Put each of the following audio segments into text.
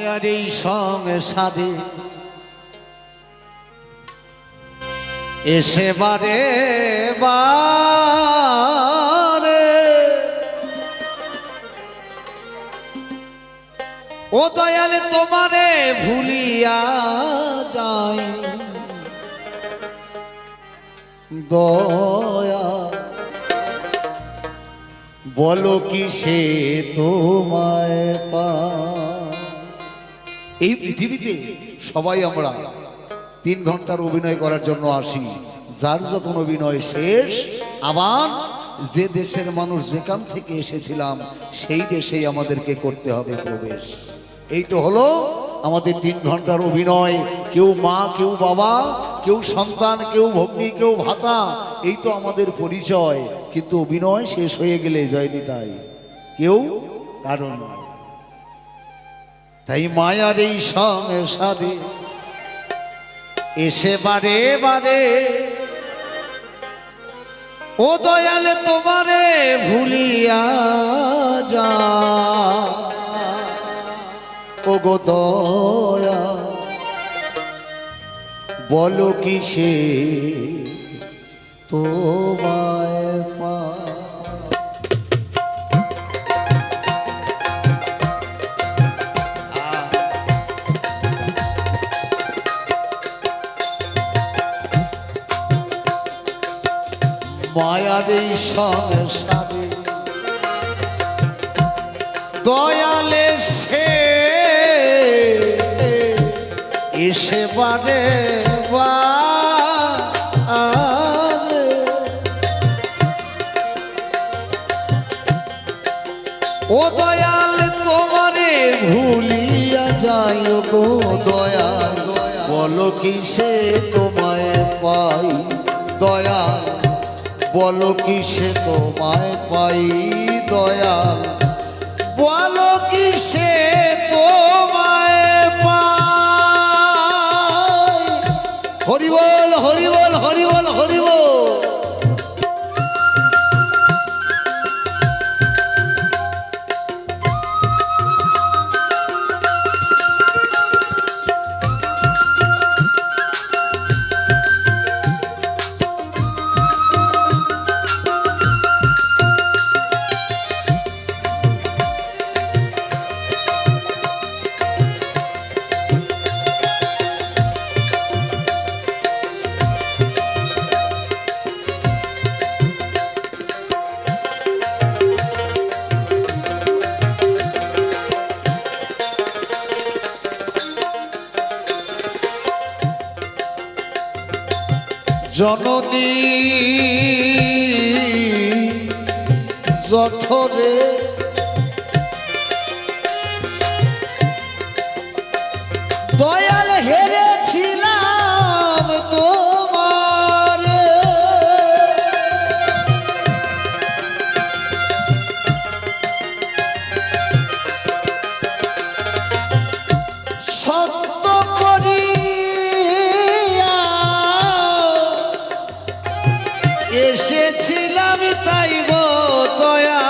মায়ার এই সংসারে এসে বারে বারে ও দয়ালে তোমারে ভুলিয়া যাই দয়া বলো কি সে তোমায় পায়। এই পৃথিবীতে সবাই আমরা 3 ঘন্টার অভিনয় করার জন্য আসি, যার যখন অভিনয় শেষ আবার যে দেশের মানুষ যেখান থেকে এসেছিলাম সেই দেশেই আমাদেরকে করতে হবে প্রবেশ। এই তো হলো আমাদের 3 ঘন্টার অভিনয়। কেউ মা, কেউ বাবা, কেউ সন্তান, কেউ ভগ্নী, কেউ ভাতা, এই তো আমাদের পরিচয়। কিন্তু অভিনয় শেষ হয়ে গেলে জয়নি তাই কেউ কারণ। তাই মায়ার এই সংসারে এসে বারে বারে ও দয়ালে তোমারে ভুলিয়া যা ও গো দয়া বলো কি সে তোমায় পায়। মায়ার এই সংসারে দয়ালে সে এসে বারে বারে ও দয়াল তোমারে ভুলিয়া যাই গো দয়াল বলো কি সে তোমায় পাই। দয়াল বলো কি সে তোমায় পাই। দয়াল বলো কি সে তোমায় পাই। হরি বল হরি বল হরি বল হরি বল। জননী যঠরে দয়াল হেরেছিলাম তোমার সত্য করি এসেছিলাম তাই গো দয়া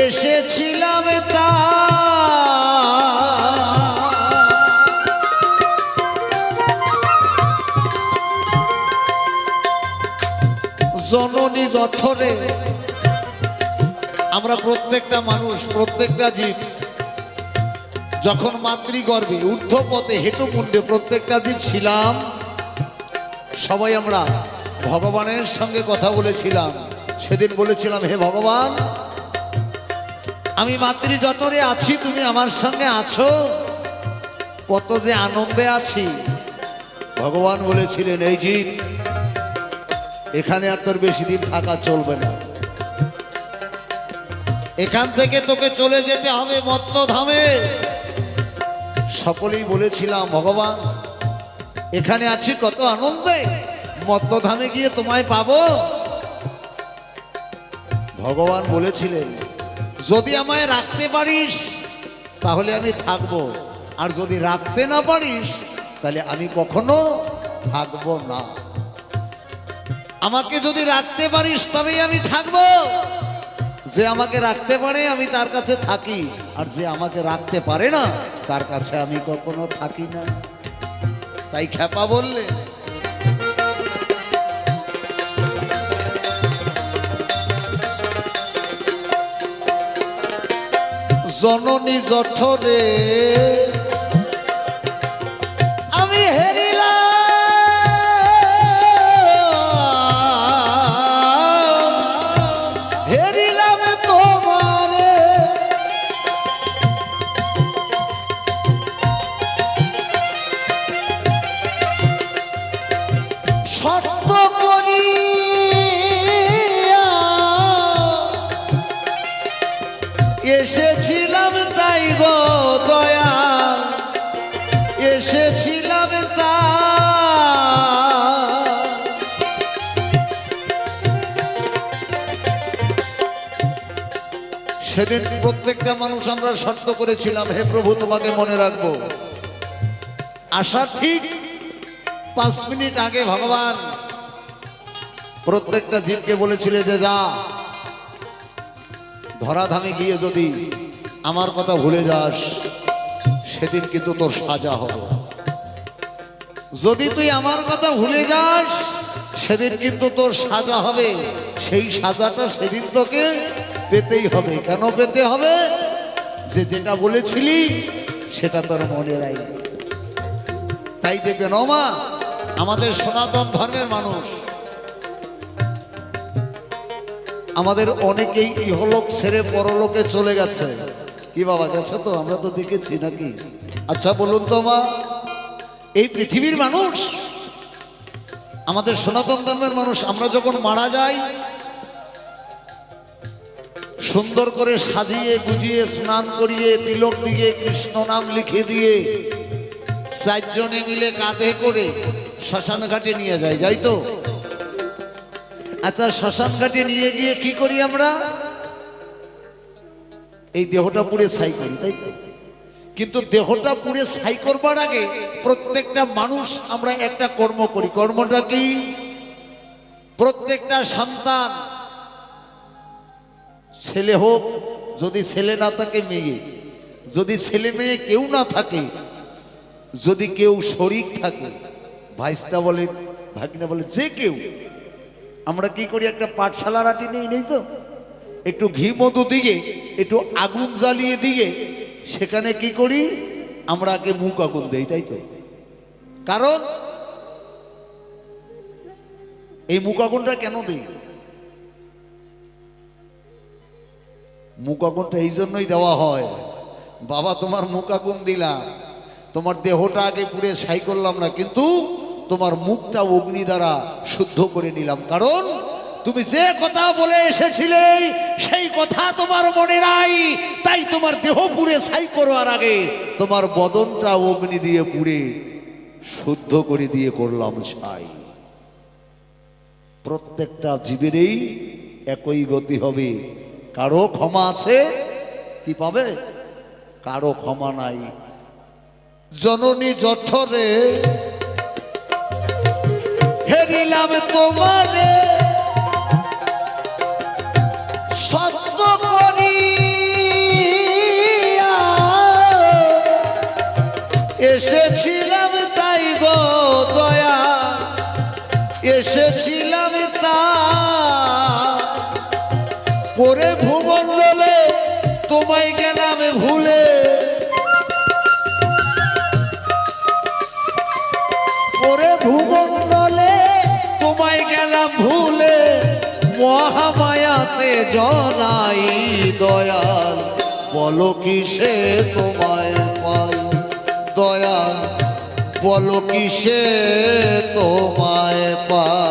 এসেছিলাম তা জননী যঠরে। আমরা প্রত্যেকটা মানুষ, প্রত্যেকটা জীব যখন মাতৃগর্ভে ঊর্ধ্বপথে হেতুকুণ্ডে প্রত্যেকটা জীব ছিলাম, সবাই আমরা ভগবানের সঙ্গে কথা বলেছিলাম। সেদিন বলেছিলাম, হে ভগবান আমি মাতৃ জঠরে আছি, তুমি আমার সঙ্গে আছো, কত যে আনন্দে আছি। ভগবান বলেছিলেন, এই জীব এখানে আর তোর বেশি দিন থাকা চলবে না, এখান থেকে তোকে চলে যেতে হবে মত্তধামে। সকলেই বলেছিলাম, ভগবান এখানে আছি কত আনন্দে, মত্তধামে গিয়ে তোমায় পাবো। ভগবান বলেছিলেন, যদি আমায় রাখতে পারিস তাহলে আমি থাকবো, আর যদি রাখতে না পারিস তাহলে আমি কখনো থাকবো না। আমাকে যদি রাখতে পারিস তবেই আমি থাকবো, যে আমাকে রাখতে পারে আমি তার কাছে থাকি, আর যে আমাকে রাখতে পারে না তার কাছে আমি কখনো থাকি না। তাই খ্যাপা বললে, জননী জঠরে আমি হেরিলাম তোমারে, সত্য করি এসেছিলাম তাই গো দয়াল, এসেছিলাম সেদিন প্রত্যেকটা মানুষ আমরা শর্ত করেছিলাম, হে প্রভু তোমাকে মনে রাখবো। আসার ঠিক 5 মিনিট আগে ভগবান প্রত্যেকটা জীবকে বলেছিল যে যা, ধরাধামে গিয়ে যদি আমার কথা ভুলে যাস সেদিন কিন্তু তোর সাজা হবে। যদি তুই আমার কথা ভুলে যাস সেদিন কিন্তু তোর সাজা হবে। সেই সাজাটা সেদিন তোকে পেতেই হবে। কেন পেতে হবে? যে যেটা বলেছিলি সেটা তোর মনে রাখবে। তাই দেখবেন ও মা, আমাদের সনাতন ধর্মের মানুষ, আমাদের অনেকেই ইহলোক ছেড়ে পরলোকে চলে গেছে। কি বাবা গেছে? তো আমরা তো দেখেছি নাকি? আচ্ছা বলুন তো মা, এই পৃথিবীর মানুষ, আমাদের সনাতন ধর্মের মানুষ, আমরা যখন মারা যাই সুন্দর করে সাজিয়ে গুজিয়ে স্নান করিয়ে তিলক দিয়ে কৃষ্ণ নাম লিখে দিয়ে 4 জনে মিলে কাঁধে করে শ্মশান ঘাটে নিয়ে যায়, যাই তো? আচ্ছা, শ্মশান ঘাটে নিয়ে গিয়ে কি করি আমরা? এই দেহটা পুড়ে ছাই করি, তাই তো? কিন্তু দেহটা পুড়ে ছাই করবার আগে প্রত্যেকটা মানুষ আমরা একটা কর্ম করি। কর্মটা কি? প্রত্যেকটা সন্তান, ছেলে হোক, যদি ছেলে না থাকে মেয়ে, যদি ছেলে মেয়ে কেউ না থাকে, যদি কেউ শরীক থাকে, ভাইস্তা বলে ভাগিনা বলে যে কেউ, আমরা কি করি? একটা পাঠশালা রাখি নেই, নেই তো? একটু ঘি মধু দিয়ে একটু আগুন জ্বালিয়ে দিয়ে সেখানে কি করি? আমরা আগে মুখ আগুন দেই, তাই তো? কারণ এই মুখ আগুনটা কেন দিই? মুখ আগুনটা এই জন্যই দেওয়া হয়, বাবা তোমার মুখ আগুন দিলাম, তোমার দেহটা আগে পুড়ে ছাই করলাম না, কিন্তু তোমার মুখটা অগ্নি দ্বারা শুদ্ধ করে নিলাম। কারণ তুমি যে কথা বলে এসেছিলে সেই কথা তোমার মনে নাই, তাই তোমার দেহ পুড়ে ছাই করবার আগে তোমার বদনটা অগ্নি দিয়ে পুড়ে শুদ্ধ করে দিয়ে করলাম ছাই। প্রত্যেকটা জীবেরই একই গতি হবে। কারো ক্ষমা আছে? কি পাবে? কারো ক্ষমা নাই। জননী জঠরে হেরিলাম তোমারে, সত্য করি এসেছিলাম তাই গো দয়া, এসেছিলাম তা পরে ভূমণ্ডলে তোমায় গেলাম ভুলে, পরে ভূমণ্ডলে তোমায় গেলাম ভুলে, মহামায়াতে জনাই দয়াল, বলো কিসে তোমায় পাই দয়াল, বলো কিসে তোমায় পাই।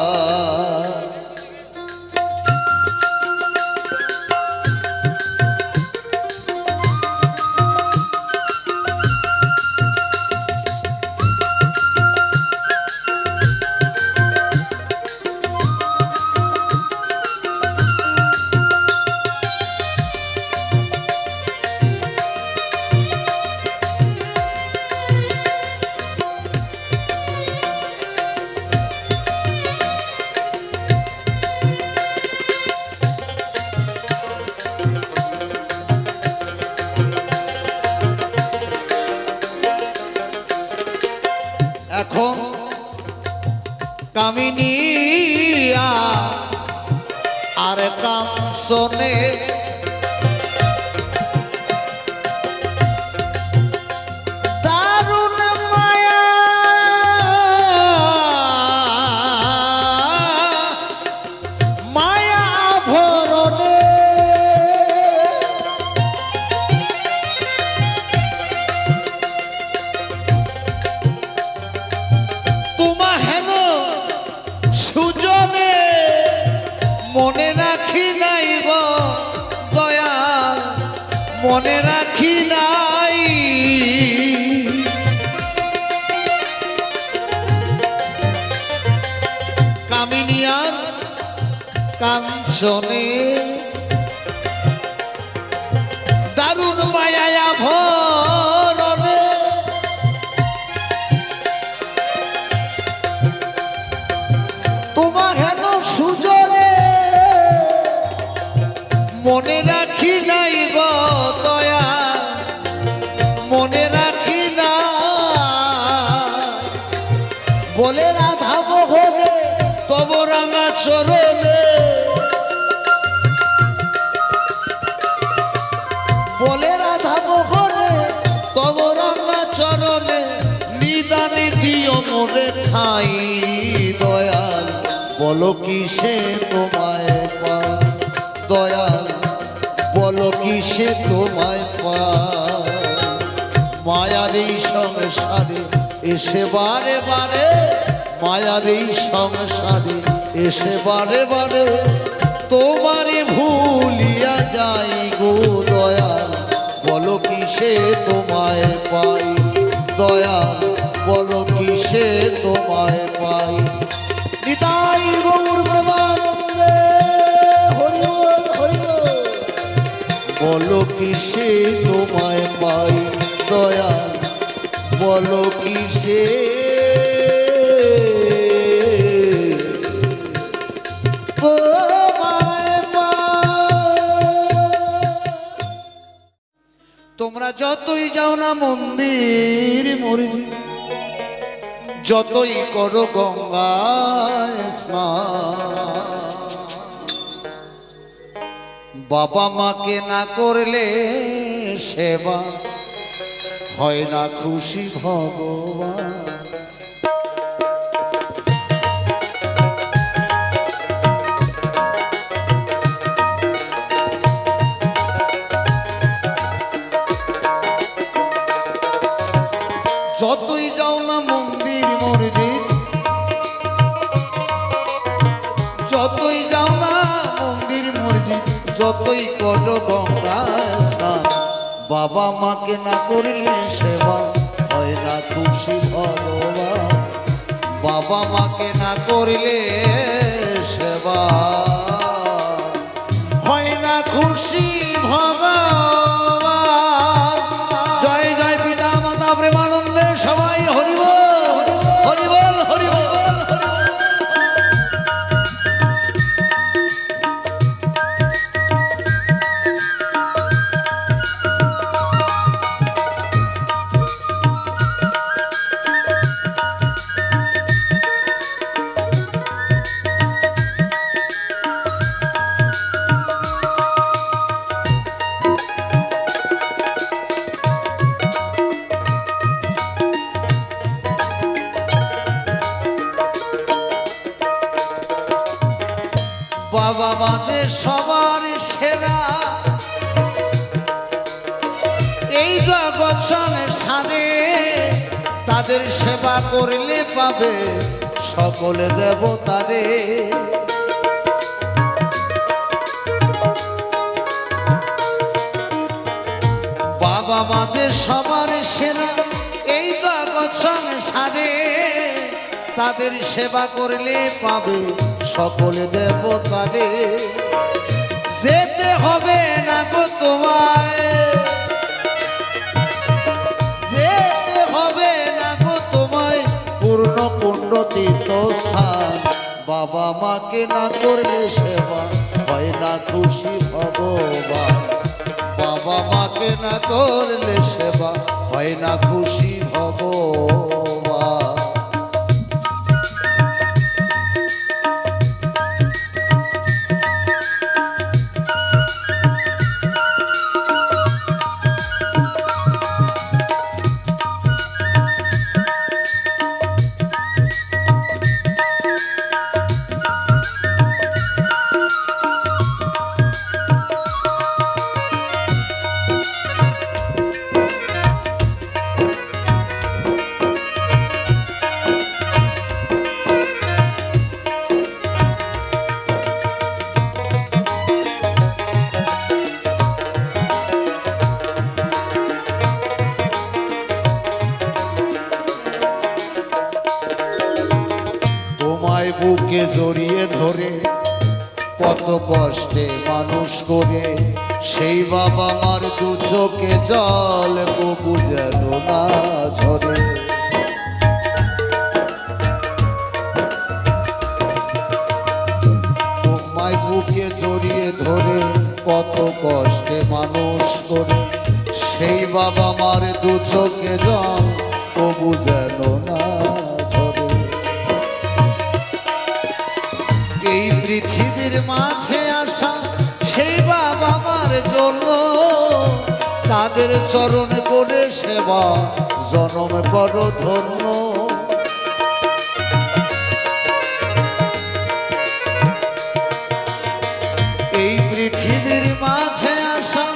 কামিনিয়া আর কাঞ্চনে দারুণ মায়া মায়া ভরণে তোমা হেন সুজনে মনে রাখি নাই গো দয়াল মনে রাখি নাই কামিনিয়ার কাঞ্চনে দারুণ মায়া ভরণে তোমার হেন সুজনে মনে রাখি নাই গো দয়া মনে রাখি না বলে রাধা মোহনে তব রাঙা চরণে বলে রাধা মোহনে তব রাঙা চরণে নিদানে দিও মোরে ঠাই দয়াল বলো কিসে তোমায় পাই দয়াল বলো কিসে তোমায় পাই মায়ার এই সংসারে এসে বারে বারে মায়ার এই সংসারে এসে বারে বারে তোমারে ভুলিয়া যাই গো দয়াল বলো কিসে তোমায় পাই দয়াল বলো কিসে তোমায় পাই নিতাই গৌর প্রেমানন্দে হরি বল হরি বল বলো কিসে তোমায় পাই দয়াল বলো কিসে তোমায় পাই তোমরা যতই যাও না মন্দির মরিজি যতই করো গঙ্গায় স্নান বাবা মাকে না করলে সেবা হয় না খুশি ভগবান যতই যাও না মন্দির মসজিদ যতই যাও না মন্দির মসজিদ যতই করো গঙ্গা স্নান বাবা মাকে না করলে সেবা হয় না খুশি ভগবান বাবা মাকে না করলে সেবা হয় না খুশি ভগবান জয় জয় পিতা মাতা প্রেমানন্দে সবাই হরি বল হরি বল হরি বল বাবা মাদের সবার সেরা এই জগৎ সংসারে তাদের সেবা করলে পাবে সকলে দেবতারে বাবা মাদের সবার সেরা এই জগৎ সংসারে তাদের সেবা করলে পাবে সকলে দেবতারে যেতে হবে না গো তোমায় যেতে হবে না গো তোমায় পূর্ণ কুণ্ড তীর্থস্থান বাবা মাকে না করলে সেবা হয় না খুশি ভগবান বাবা মাকে না করলে সেবা হয় না খুশি ভগবান ধরে কত কষ্টে মানুষ করে সেই বাবা মার দু চোখে জল কবু যেন না ঝরে। তোমায় বুকে জড়িয়ে ধরে কত কষ্টে মানুষ করে সেই বাবা মার দু চোখে জল কবু যেন না ঝরে। এই পৃথিবীর মাঝে আসা সেই বাবা মার জন্য তাদের চরণ করে সেবা জনম করো ধন্য। এই পৃথিবীর মাঝে আসা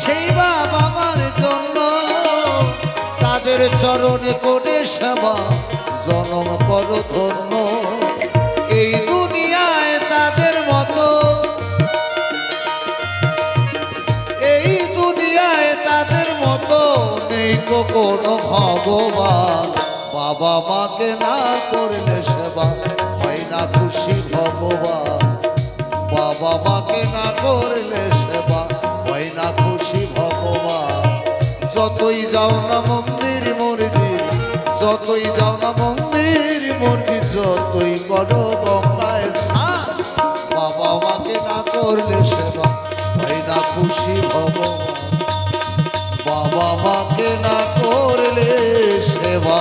সেই বাবা মার জন্য তাদের চরণ করে সেবা জনম করো ধন্য। এই দুনিয়ায় তাদের মতো এই দুনিয়ায় তাদের মতো নেই কোনো ভগবান। বাবা মাকে না করলে সেবা হয় না খুশি ভগবান। বাবা মাকে না করলে সেবা হয় না খুশি ভগবান। যতই যাও না মন্দির মসজিদ যতই যাও না মন্দির মসজিদ যতই করো গঙ্গায় স্নান বাবা মাকে না করলে সেবা হয় না খুশি ভগবান। বাবা মাকে না করলে সেবা